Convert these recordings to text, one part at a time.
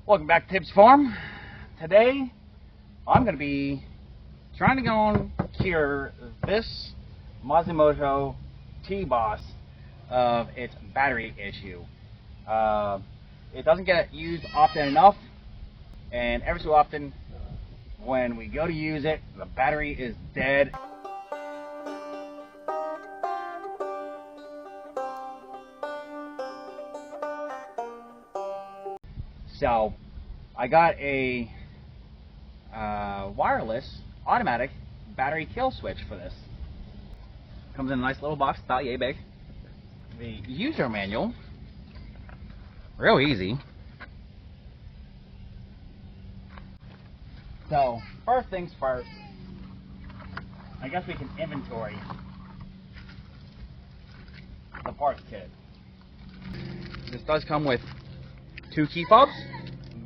Welcome back to Tibbs Farm. Today I'm going to be trying to go and cure this Massimo T-Boss of its battery issue. It doesn't get used often enough, and every so often when we go to use it, the battery is dead. So I got a wireless automatic battery kill switch for this. Comes in a nice little box, about yay big. The user manual, real easy. So first things first, I guess we can inventory the parts kit. This does come with 2 key fobs,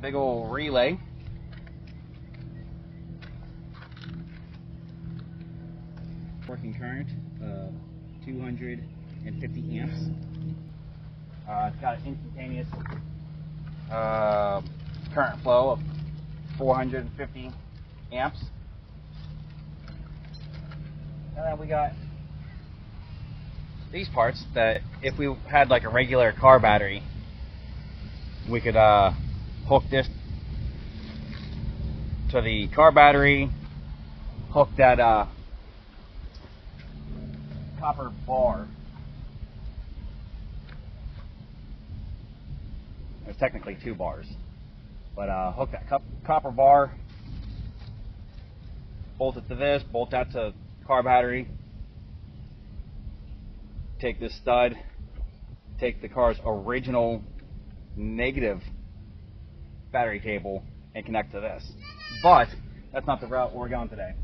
big old relay, working current of 250 amps. It's got an instantaneous current flow of 450 amps. And then we got these parts that if we had like a regular car battery, we could hook this to the car battery, hook that copper bar. There's technically 2 bars, but hook that copper bar, bolt it to this, bolt that to car battery, take this stud, take the car's original negative battery cable and connect to this. But that's not the route we're going today.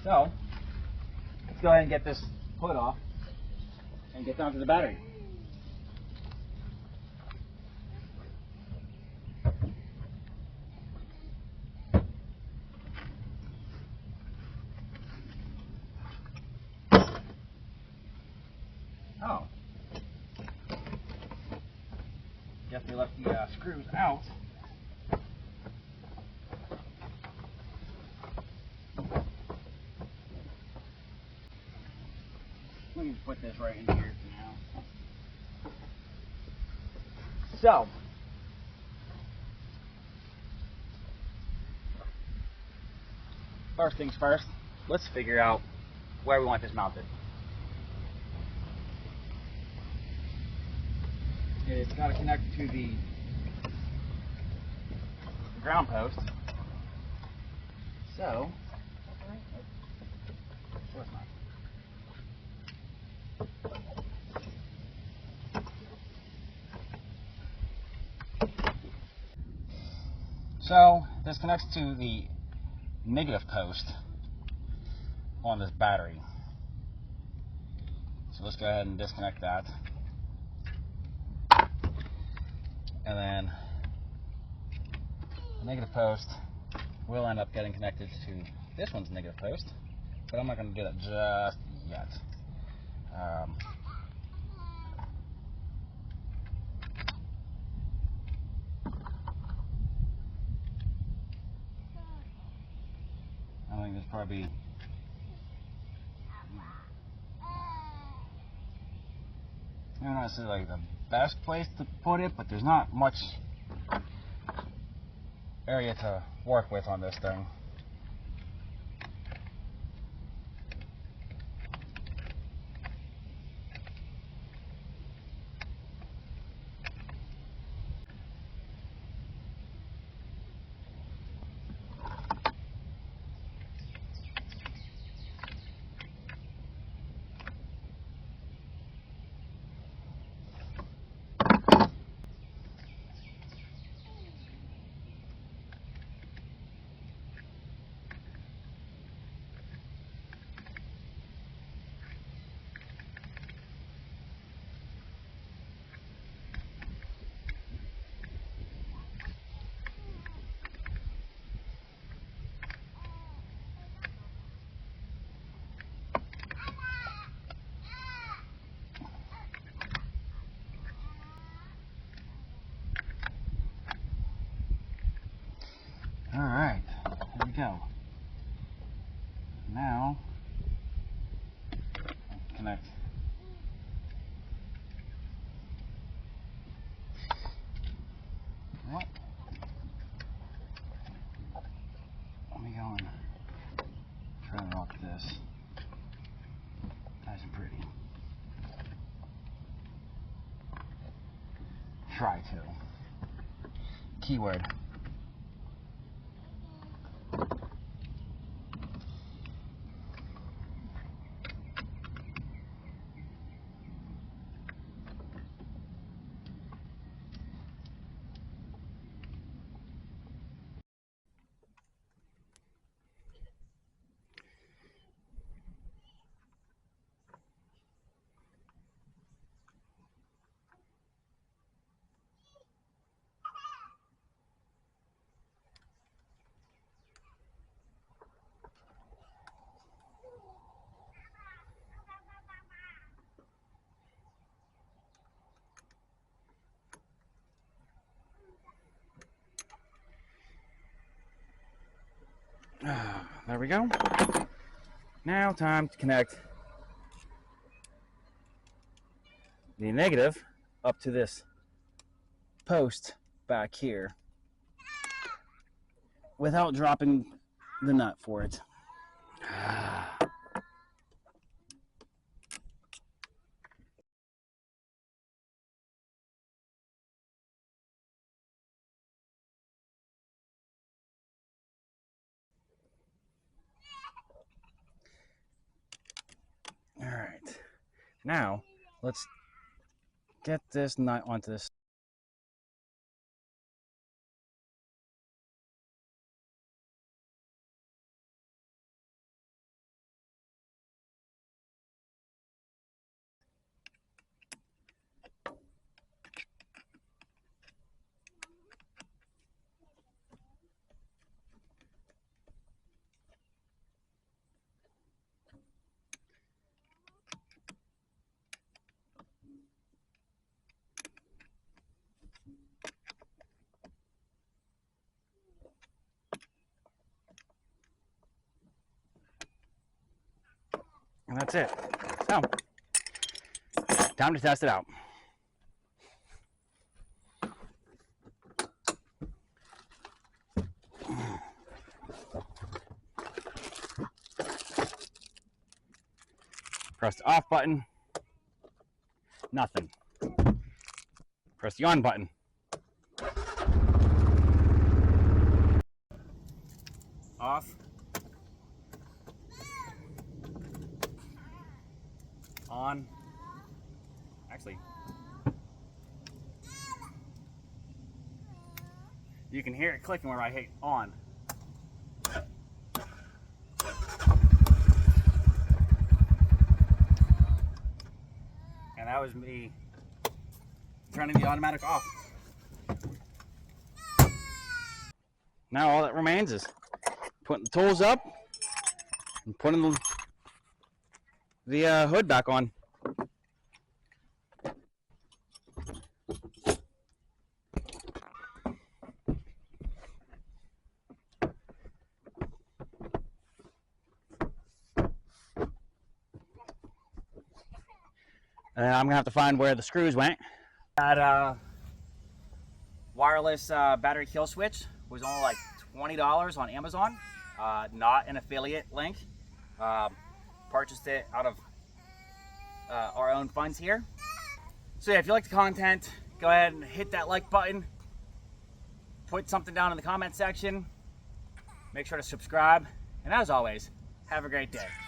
So let's go ahead and get this hood off and get down to the battery. Oh, guess we left the screws out. Let me put this right in here for now. So, first things first, let's figure out where we want this mounted. It's got to connect to the ground post. So, of course not. So this connects to the negative post on this battery. So let's go ahead and disconnect that. And then the negative post will end up getting connected to this one's negative post, but I'm not going to do that just yet. I think there's probably I don't know if it's like the best place to put it, but there's not much area to work with on this thing. go. Now, connect. What? Let me go and try to rock this. Nice and pretty. Try to. Keyword. There we go. Now time to connect the negative up to this post back here without dropping the nut for it. All right, now let's get this nut onto this. And that's it. So, time to test it out. Press the off button. Nothing. Press the on button. Off. On. Actually, you can hear it clicking where I hit on. And that was me turning the automatic off. Now all that remains is putting the tools up and putting the hood back on. And I'm gonna have to find where the screws went. That wireless battery kill switch was only like $20 on Amazon. Not an affiliate link. Purchased it out of our own funds here. So yeah, if you like the content, go ahead and hit that like button. Put something down in the comment section. Make sure to subscribe. And as always, have a great day.